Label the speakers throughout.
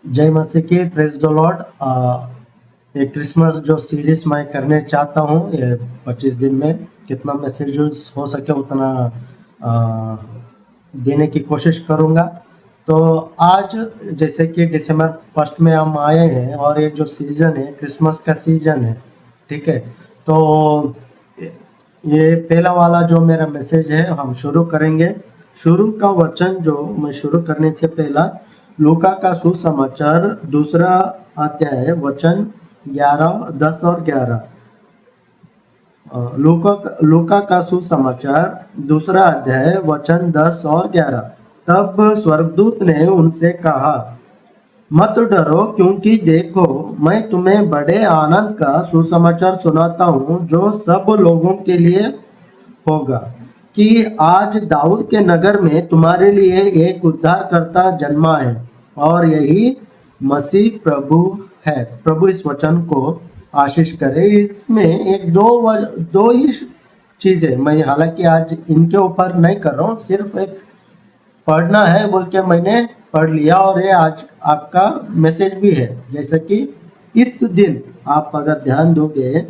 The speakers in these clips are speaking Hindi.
Speaker 1: जय मसीह की, प्रेज द लॉर्ड। ये क्रिसमस जो सीरीज मैं करने चाहता हूँ, ये 25 दिन में कितना मैसेजेस हो सके उतना आ, देने की कोशिश करूँगा। तो आज जैसे कि दिसंबर फर्स्ट में हम आए हैं और ये जो सीज़न है क्रिसमस का सीज़न है, ठीक है। तो ये पहला वाला जो मेरा मैसेज है हम शुरू करेंगे। शुरू का वचन जो मैं शुरू करने से पहला लूका का सुसमाचार दूसरा अध्याय वचन 11, 10 और 11। लूका का सुसमाचार दूसरा अध्याय वचन 10 और 11। तब स्वर्गदूत ने उनसे कहा, मत डरो, क्योंकि देखो मैं तुम्हें बड़े आनंद का सुसमाचार सुनाता हूँ जो सब लोगों के लिए होगा, कि आज दाऊद के नगर में तुम्हारे लिए एक उद्धारकर्ता जन्मा है और यही मसीह प्रभु है। प्रभु इस वचन को आशीष करे। इसमें एक दो ही चीजें मैं हालांकि आज इनके ऊपर नहीं कर रहा हूँ, सिर्फ एक पढ़ना है बोल के मैंने पढ़ लिया और ये आज आपका मैसेज भी है। जैसे कि इस दिन आप अगर ध्यान दोगे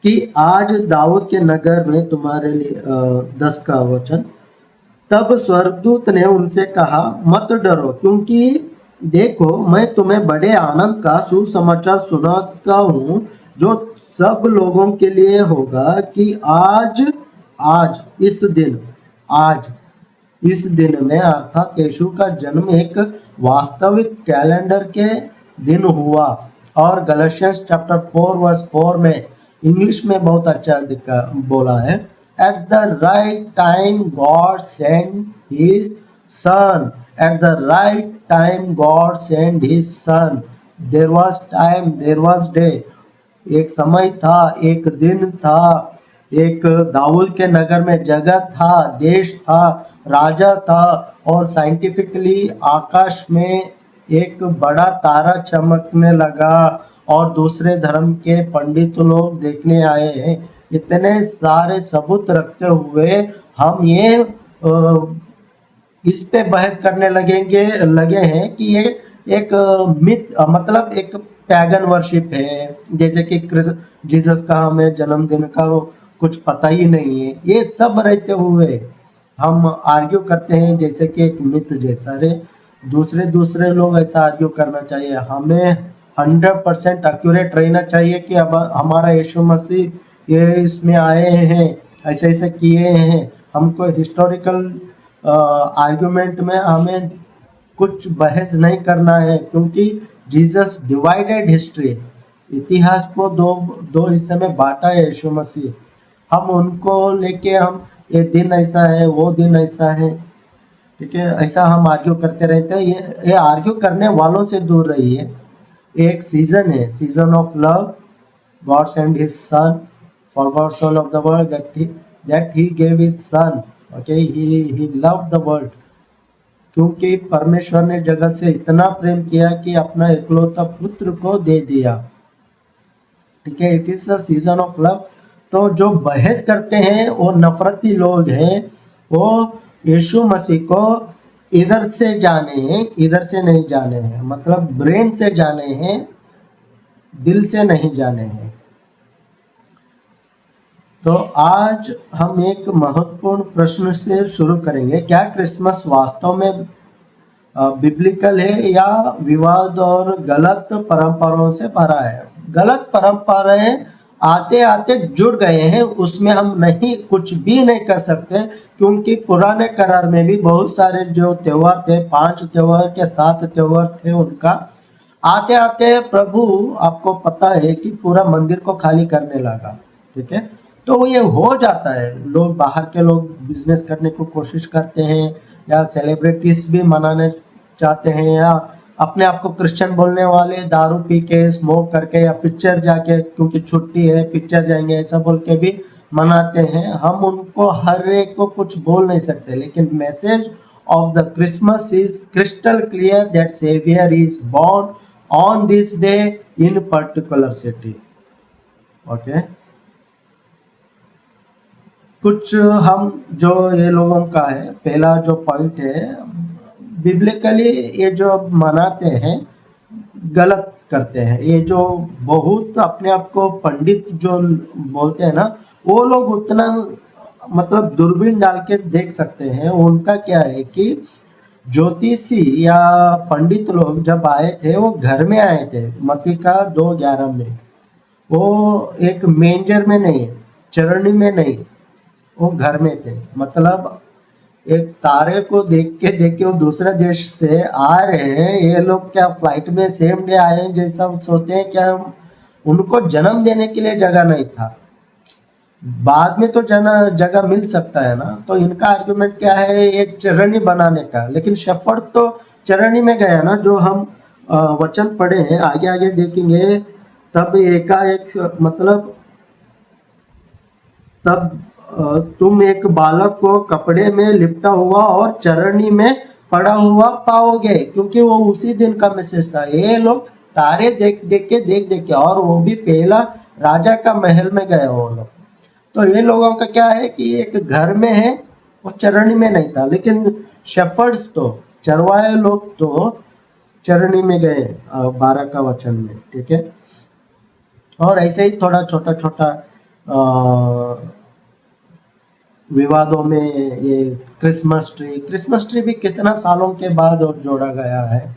Speaker 1: कि आज दाऊद के नगर में तुम्हारे लिए 10 का वचन। तब स्वर्गदूत ने उनसे कहा, मत डरो, क्योंकि देखो मैं तुम्हें बड़े आनंद का सुसमाचार सुनाता हूँ जो सब लोगों के लिए होगा, कि आज आज इस दिन आज इस दिन में अर्थात यीशु का जन्म एक वास्तविक कैलेंडर के दिन हुआ। और गलशियंस चैप्टर 4 वर्स 4 में इंग्लिश में बहुत अच्छा बोला है, at the right time God send his son. At the right time God send his son. There was time, there was day. एक समय था, एक दिन था, एक दाऊद के नगर में जगह था, देश था, राजा था, और साइंटिफिकली आकाश में एक बड़ा तारा चमकने लगा और दूसरे धर्म के पंडित लोग देखने आए हैं। इतने सारे सबूत रखते हुए हम ये इस पे बहस करने लगे हैं कि ये एक मिथ, मतलब एक पैगन वर्शिप है, जैसे कि जीसस का हमें जन्मदिन का कुछ पता ही नहीं है। ये सब रहते हुए हम आर्ग्यू करते हैं जैसे कि एक मिथ जैसा। रे दूसरे दूसरे लोग ऐसा आर्ग्यू करना चाहिए, हमें 100% एक्यूरेट रहना चाहिए कि अब हमारा यीशु मसीह ये इसमें आए हैं, ऐसे ऐसे किए हैं। हमको हिस्टोरिकल आर्गुमेंट में हमें कुछ बहस नहीं करना है, क्योंकि जीसस डिवाइडेड हिस्ट्री, इतिहास को दो दो हिस्से में बांटा है यीशु मसीह। हम उनको लेके हम ये दिन ऐसा है, वो दिन ऐसा है, ठीक है, ऐसा हम आर्ग्यू करते रहते हैं। ये आर्ग्यू करने वालों से दूर रहिए। एक सीजन है, season of love. God send his son for God so love the world that he gave his son. Okay, he loved the world, क्योंकि परमेश्वर ने जगत से इतना प्रेम किया कि अपना इकलौता पुत्र को दे दिया, ठीक है। It is a season of love. तो जो बहस करते हैं वो नफरती लोग हैं, वो यीशु मसीह को इधर से जाने हैं, इधर से नहीं जाने हैं, मतलब ब्रेन से जाने हैं, दिल से नहीं जाने हैं। तो आज हम एक महत्वपूर्ण प्रश्न से शुरू करेंगे, क्या क्रिसमस वास्तव में बिब्लिकल है या विवाद और गलत परंपराओं से भरा है। गलत परंपराएं आते आते जुड़ गए हैं, उसमें हम नहीं कुछ भी नहीं कर सकते, क्योंकि पुराने करार में भी बहुत सारे जो त्योहार थे, 5 त्योहार के 7 त्योहार थे, उनका आते आते प्रभु आपको पता है कि पूरा मंदिर को खाली करने लगा, ठीक है। तो ये हो जाता है, लोग बाहर के लोग बिजनेस करने को कोशिश करते हैं, या सेलिब्रिटीज भी मनाने चाहते हैं, या अपने आप को क्रिश्चियन बोलने वाले दारू पी के, स्मोक करके, या पिक्चर जाके क्योंकि छुट्टी है पिक्चर जाएंगे ऐसा बोल के भी मनाते हैं। हम उनको हर एक को कुछ बोल नहीं सकते, लेकिन message of the Christmas is crystal clear that saviour is born on this day in particular city. Okay, कुछ हम जो ये लोगों का है, पहला जो पॉइंट है, बिब्लिकली ये जो मनाते हैं गलत करते हैं। ये जो बहुत अपने आप को पंडित जो बोलते हैं ना, वो लोग उतना मतलब दूरबीन डाल के देख सकते हैं। उनका क्या है कि ज्योतिषी या पंडित लोग जब आए थे वो घर में आए थे, मत्ती का 2:11 में। वो एक मेंजर में नहीं, चरनी में नहीं, वो घर में थे। मतलब एक तारे को देख के वो दूसरे देश से आ रहे हैं। ये लोग क्या फ्लाइट में सेम डे आए हैं जैसा सोचते हैं क्या? उनको जन्म देने के लिए जगह नहीं था, बाद में तो जगह मिल सकता है ना। तो इनका आर्गुमेंट क्या है, एक चरनी बनाने का। लेकिन शेफर्ड तो चरनी में गया ना, जो हम वचन पढ़े हैं, आगे आगे देखेंगे। तब एकाएक मतलब तब तुम एक बालक को कपड़े में लिपटा हुआ और चरनी में पड़ा हुआ पाओगे, क्योंकि वो उसी दिन का मैसेज था। ये लोग तारे देख देख के, और वो भी पहला राजा का महल में गए वो लोग। तो ये लोगों का क्या है कि एक घर में है, वो चरनी में नहीं था। लेकिन शेफर्ड्स तो चरवाहे लोग तो चरनी में गए 12 का वचन में, ठीक है। और ऐसे ही थोड़ा छोटा छोटा विवादों में ये क्रिसमस ट्री भी कितना सालों के बाद और जोड़ा गया है।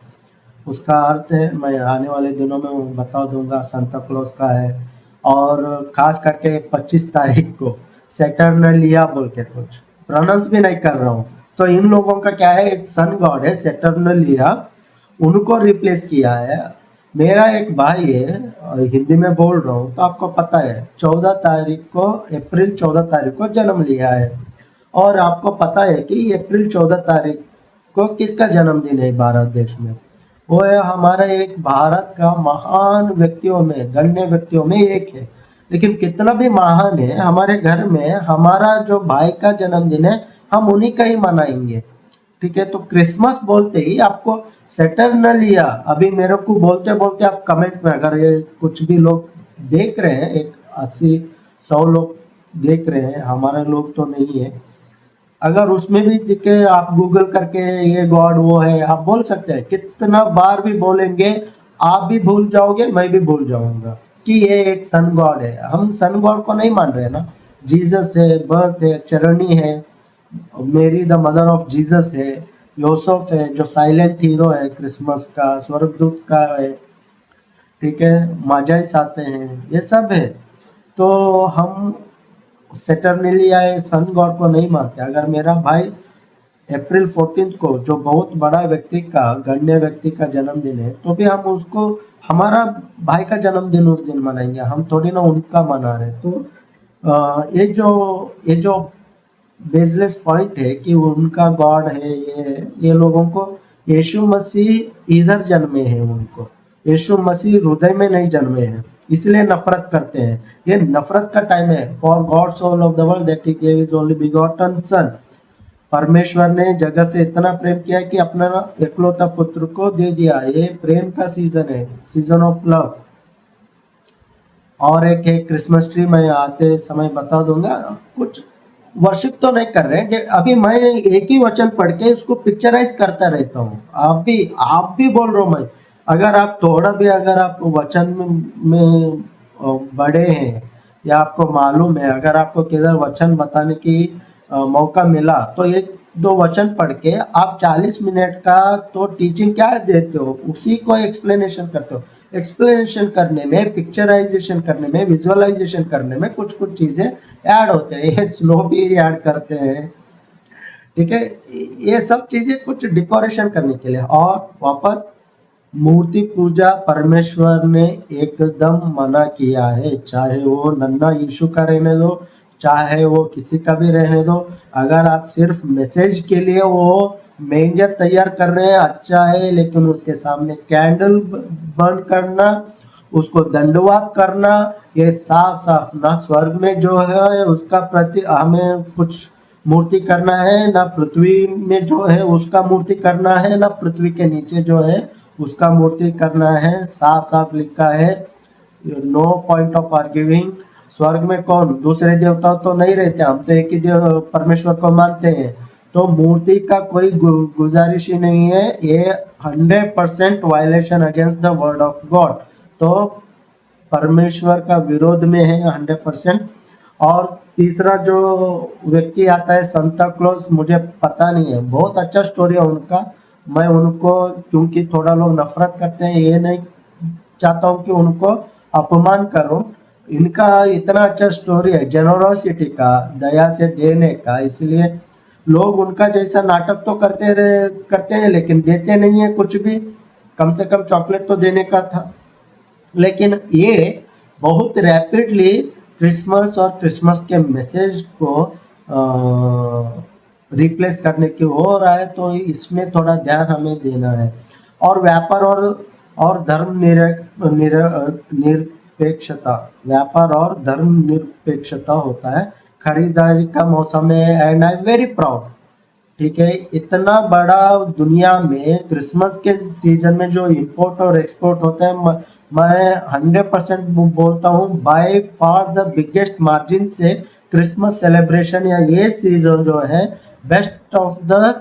Speaker 1: उसका अर्थ है, मैं आने वाले दिनों में बता दूंगा, सांता क्लॉज का है। और खास करके 25 तारीख को सैटर्नलिया बोल के, कुछ प्रोनाउंस भी नहीं कर रहा हूँ। तो इन लोगों का क्या है, एक सन गॉड है सैटर्नलिया, उनको रिप्लेस किया है। मेरा एक भाई है, हिंदी में बोल रहा हूँ तो आपको पता है, 14 तारीख को, अप्रैल 14 तारीख को जन्म लिया है। और आपको पता है कि अप्रैल 14 तारीख को किसका जन्मदिन है भारत देश में? वो है हमारा एक भारत का महान व्यक्तियों में, गण्य व्यक्तियों में एक है। लेकिन कितना भी महान है, हमारे घर में हमारा जो भाई का जन्मदिन है, हम उन्हीं का ही मनाएंगे, ठीक है। तो क्रिसमस बोलते ही आपको सैटर्नलिया, अभी मेरे को बोलते बोलते आप कमेंट में, अगर ये कुछ भी लोग देख रहे हैं, एक 80-100 लोग देख रहे हैं, हमारे लोग तो नहीं है, अगर उसमें भी दिखे, आप गूगल करके ये गॉड वो है, आप बोल सकते हैं। कितना बार भी बोलेंगे, आप भी भूल जाओगे, मैं भी भूल जाऊंगा कि ये एक सन गॉड है। हम सन गॉड को नहीं मान रहे ना। जीसस है, बर्थ है, चरणी है, मेरी द मदर ऑफ जीसस है, योसेफ है जो साइलेंट हीरो है क्रिसमस का, स्वर्गदूत का है, ठीक है, माजाइस आते हैं, ये सब है। तो हम सैटर्नलिया या सन गॉड को नहीं मानते। अगर मेरा भाई अप्रैल 14 को, जो बहुत बड़ा व्यक्ति का, गण्य व्यक्ति का जन्मदिन है, तो भी हम उसको, हमारा भाई का जन्मदिन उस दिन मनाएंगे, हम थोड़ी ना उनका मना रहे। तो ये जो बेसलेस पॉइंट है कि उनका गॉड है, ये लोगों को, यीशु मसीह इधर जन्मे हैं, उनको यीशु मसीह हृदय में नहीं जन्मे हैं, इसलिए नफरत करते हैं। ये नफरत का टाइम है। For God so loved the world that he gave his only begotten son. परमेश्वर ने जगत से इतना प्रेम किया कि अपना एकलौता पुत्र को दे दिया। ये प्रेम का सीजन है, सीजन ऑफ लव। और एक है क्रिसमस ट्री, मैं आते समय बता दूंगा। कुछ वर्शिप तो नहीं कर रहे हैं अभी, मैं एक ही वचन पढ़ के उसको पिक्चराइज करता रहता हूँ। आप भी बोल रहे हो। मैं, अगर आप थोड़ा भी, अगर आप वचन में बड़े हैं या आपको मालूम है, अगर आपको किधर वचन बताने की मौका मिला, तो एक दो वचन पढ़ के आप 40 मिनट का तो टीचिंग क्या देते हो, उसी को एक्सप्लेनेशन करते हो। एक्सप्लेनेशन करने में, पिक्चराइजेशन करने में, विजुअलाइजेशन करने में कुछ कुछ चीजें ऐड होते हैं, ये स्लो भी ऐड करते हैं, ठीक है। ये सब चीजें कुछ डेकोरेशन करने के लिए। और वापस, मूर्ति पूजा परमेश्वर ने एकदम मना किया है, चाहे वो नन्हा यीशु का रहने दो, चाहे वो किसी का भी रहने दो। अगर आप सिर्फ मैसेज के लिए वो मेंजर तैयार कर रहे हैं, अच्छा है, लेकिन उसके सामने कैंडल बर्न करना, उसको दंडवात करना, ये साफ साफ ना स्वर्ग में जो है उसका प्रति हमें कुछ मूर्ति करना है, ना पृथ्वी में जो है उसका मूर्ति करना है, ना पृथ्वी के नीचे जो है उसका मूर्ति करना है। साफ साफ लिखा है, नो पॉइंट ऑफ आर्ग्यूइंग। स्वर्ग में कौन, दूसरे देवता तो नहीं रहते, हम तो एक ही देव परमेश्वर को मानते हैं। तो मूर्ति का कोई गुजारिश ही नहीं है, ये 100% violation against the word of God, तो परमेश्वर का विरोध में है 100%। और तीसरा जो व्यक्ति आता है सांता क्लॉज, मुझे पता नहीं है, बहुत अच्छा स्टोरी है उनका। मैं उनको, क्योंकि थोड़ा लोग नफरत करते हैं, ये नहीं चाहता हूँ कि उनको अपमान करूं। इनका इतना अच्छा स्टोरी है जेनरोसिटी का, दया से देने का, इसलिए लोग उनका जैसा नाटक तो करते हैं लेकिन देते नहीं है कुछ भी। कम से कम चॉकलेट तो देने का था। लेकिन ये बहुत रैपिडली क्रिसमस और क्रिसमस के मैसेज को रिप्लेस करने की हो रहा है, तो इसमें थोड़ा ध्यान हमें देना है। और व्यापार और धर्म निरपेक्षता, व्यापार और धर्म निरपेक्षता होता है खरीदारी का मौसम है, and I am very proud. ठीक है, इतना बड़ा दुनिया में क्रिसमस के सीजन में जो इंपोर्ट और एक्सपोर्ट होता है, मैं 100% बोलता हूँ by far the biggest margin से क्रिसमस सेलिब्रेशन या ये सीजन जो है best of the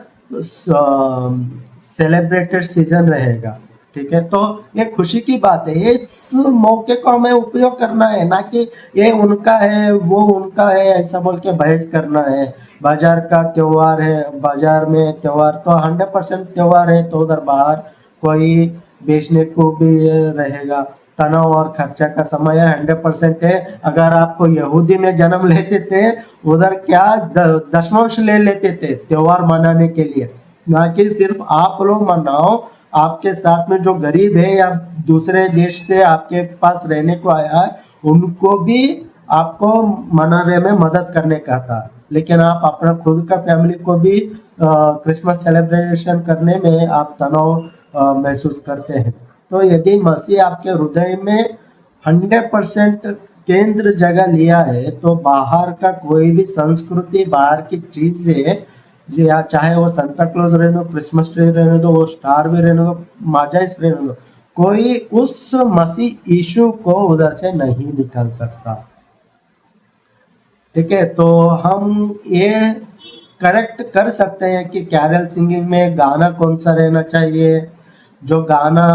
Speaker 1: celebrated season रहेगा। ठीक है, तो ये खुशी की बात है, ये इस मौके को हमें उपयोग करना है, ना कि ये उनका है वो उनका है ऐसा बोल के बहस करना है। बाजार का त्योहार है, बाजार में त्योहार तो 100% त्योहार है, तो उधर बाहर कोई बेचने को भी रहेगा। तनाव और खर्चा का समय है, 100% है। अगर आपको यहूदी में जन्म लेते थे, उधर क्या दशमांश ले लेते थे त्योहार मनाने के लिए, ना कि सिर्फ आप लोग मनाओ, आपके साथ में जो गरीब है या दूसरे देश से आपके पास रहने को आया है, उनको भी आपको मनाने में मदद करने का था। लेकिन आप अपना खुद का फैमिली को भी क्रिसमस सेलिब्रेशन करने में आप तनाव महसूस करते हैं। तो यदि मसीह आपके हृदय में 100% केंद्र जगह लिया है, तो बाहर का कोई भी संस्कृति, बाहर की चीजें, या चाहे वो सांता क्लॉज रहने दो, क्रिसमस ट्री रहने दो, वो स्टार भी रहने दो, माजाइस रहने दो, कोई उस मसीह यीशु को उधर से नहीं निकाल सकता। ठीक है, तो हम ये करेक्ट कर सकते हैं कि कैरल सिंगिंग में गाना कौन सा रहना चाहिए। जो गाना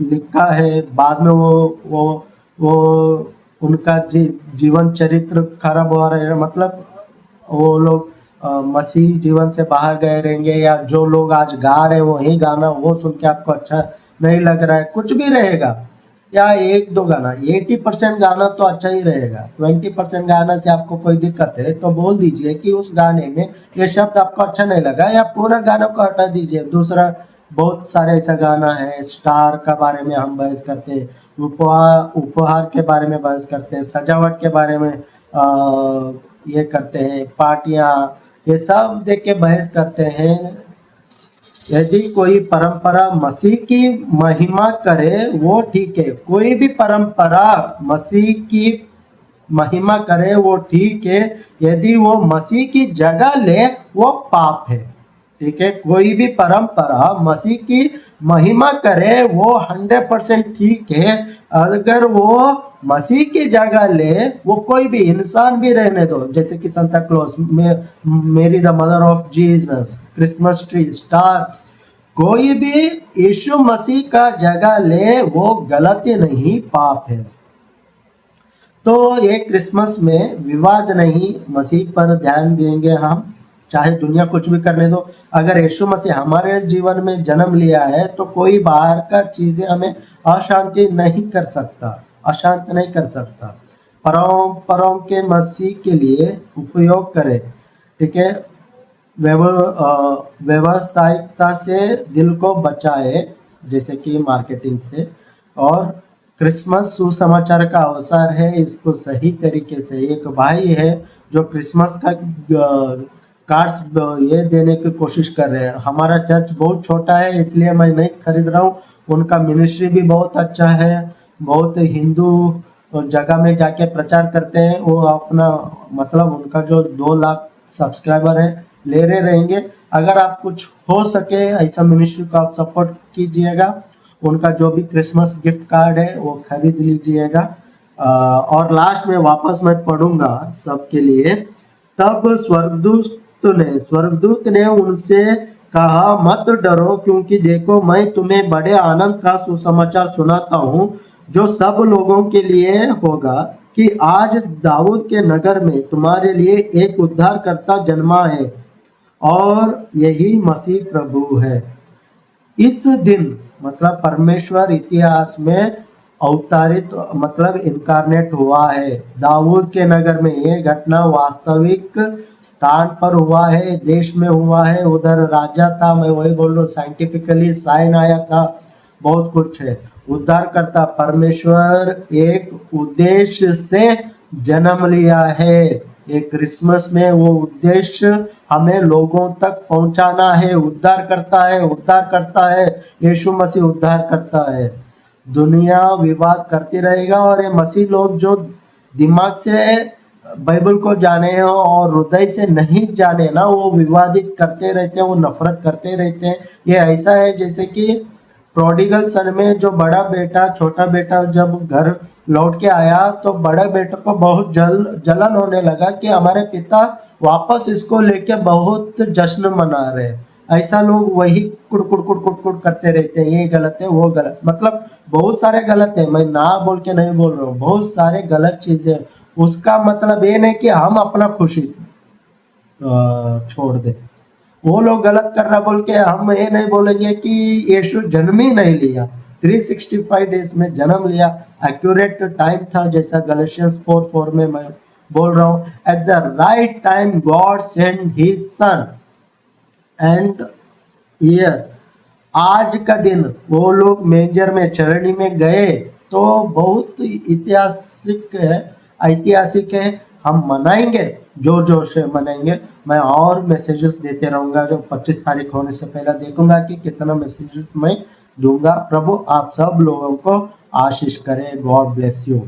Speaker 1: लिखा है बाद में वो उनका जीवन चरित्र खराब हो रहा है, मतलब वो लोग मसीह जीवन से बाहर गए रहेंगे, या जो लोग आज गा रहे हैं वही गाना वो सुन के आपको अच्छा नहीं लग रहा है, कुछ भी रहेगा, या एक दो गाना, 80% गाना तो अच्छा ही रहेगा, 20% गाना से आपको कोई दिक्कत है तो बोल दीजिए कि उस गाने में ये शब्द आपको अच्छा नहीं लगा, या पूरा गाना को हटा दीजिए। दूसरा बहुत सारे ऐसा गाना है, स्टार का बारे में हम बहस करते हैं, उपहार के बारे में बहस करते हैं, सजावट के बारे में ये करते हैं, पार्टियां, ये सब देख के बहस करते हैं। यदि कोई परंपरा मसीह की महिमा करे वो ठीक है, कोई भी परंपरा मसीह की महिमा करे वो ठीक है, यदि वो मसीह की जगह ले वो पाप है। ठीक है, कोई भी परंपरा मसीह की महिमा करे वो 100% ठीक है, अगर वो मसीह की जगह ले, वो कोई भी इंसान भी रहने दो, जैसे कि सांता क्लॉज, मेरी the mother of Jesus, Christmas tree, star, कोई भी यीशु मसीह का जगह ले वो गलती नहीं, पाप है। तो ये क्रिसमस में विवाद नहीं, मसीह पर ध्यान देंगे हम, चाहे दुनिया कुछ भी करने दो। अगर यीशु मसीह हमारे जीवन में जन्म लिया है तो कोई बाहर का चीजें हमें अशांति नहीं कर सकता, अशांत नहीं कर सकता। परम के मसीह के लिए उपयोग करें। ठीक है, व्यवसायिकता से दिल को बचाए, जैसे कि मार्केटिंग से। और क्रिसमस सुसमाचार का अवसर है, इसको सही तरीके से, एक भाई है जो क्रिसमस का कार्ड्स ये देने की कोशिश कर रहे हैं। हमारा चर्च बहुत छोटा है इसलिए मैं नहीं खरीद रहा हूँ, उनका मिनिस्ट्री भी बहुत अच्छा है, बहुत हिंदू जगह में जाके प्रचार करते हैं वो अपना, मतलब उनका जो 2 लाख सब्सक्राइबर है ले रहे रहेंगे। अगर आप कुछ हो सके ऐसा मिनिस्ट्री को आप सपोर्ट कीजिएगा, उनका जो भी क्रिसमस गिफ्ट कार्ड है वो खरीद लीजिएगा। और लास्ट में वापस मैं पढ़ूंगा सबके लिए, तब स्वर्गदूत स्वर्गदूत ने उनसे कहा, मत डरो, क्योंकि देखो मैं तुम्हें बड़े आनंद का सुसमाचार सुनाता हूँ, जो सब लोगों के लिए होगा, कि आज दाऊद के नगर में तुम्हारे लिए एक उद्धारकर्ता जन्मा है, और यही मसीह प्रभु है। इस दिन मतलब परमेश्वर इतिहास में अवतारित मतलब इनकारनेट हुआ है। दाऊद के नगर में ये घटना वास्तविक स्थान पर हुआ है, देश में हुआ है। उधर राजा था, मैं वही बोल रहा हूँ, साइंटिफिकली साइन आया था, बहुत कुछ है। उद्धारकर्ता परमेश्वर एक उद्देश्य से जन्म लिया है। ये क्रिसमस में वो उद्देश्य हमें लोगों तक पहुंचाना है। उद्धार करता है, उद्धार करता है, यीशु मसीह उद्धार करता है। दुनिया विवाद करती रहेगा, और ये मसीह लोग जो दिमाग से बाइबल को जाने हैं और हृदय से नहीं जाने ना, वो विवादित करते रहते हैं, वो नफरत करते रहते हैं। ये ऐसा है जैसे कि प्रोडिगल सन में जो बड़ा बेटा छोटा बेटा जब घर लौट के आया, तो बड़े बेटे को बहुत जलन होने लगा कि हमारे पिता वापस इसको लेके बहुत जश्न मना रहे हैं। ऐसा लोग वही कुड़ कुड़ कुड़ कुड़ कुड़ करते रहते हैं, ये गलत है, वो गलत, मतलब बहुत सारे गलत है, मैं ना बोल के नहीं बोल रहा हूँ, बहुत सारे गलत चीजें। उसका मतलब ये नहीं कि हम अपना खुशी छोड़ दे। वो लोग गलत कर रहा बोल के हम ये नहीं बोलेंगे कि यीशु जन्म ही नहीं लिया, 365 डेज में जन्म लिया, एक्यूरेट टाइम था, जैसा गलेशियंस 4:4 में मैं बोल रहा हूँ। At the right time God send his son and year. आज का दिन वो लोग मेंजर में चरणी में गए, तो बहुत ऐतिहासिक है। हम मनाएंगे, जोर जोर से मनाएंगे। मैं और मैसेजेस देते रहूंगा, जो 25 तारीख होने से पहले देखूंगा कि कितना मैसेज मैं दूंगा। प्रभु आप सब लोगों को आशीष करे। God bless you.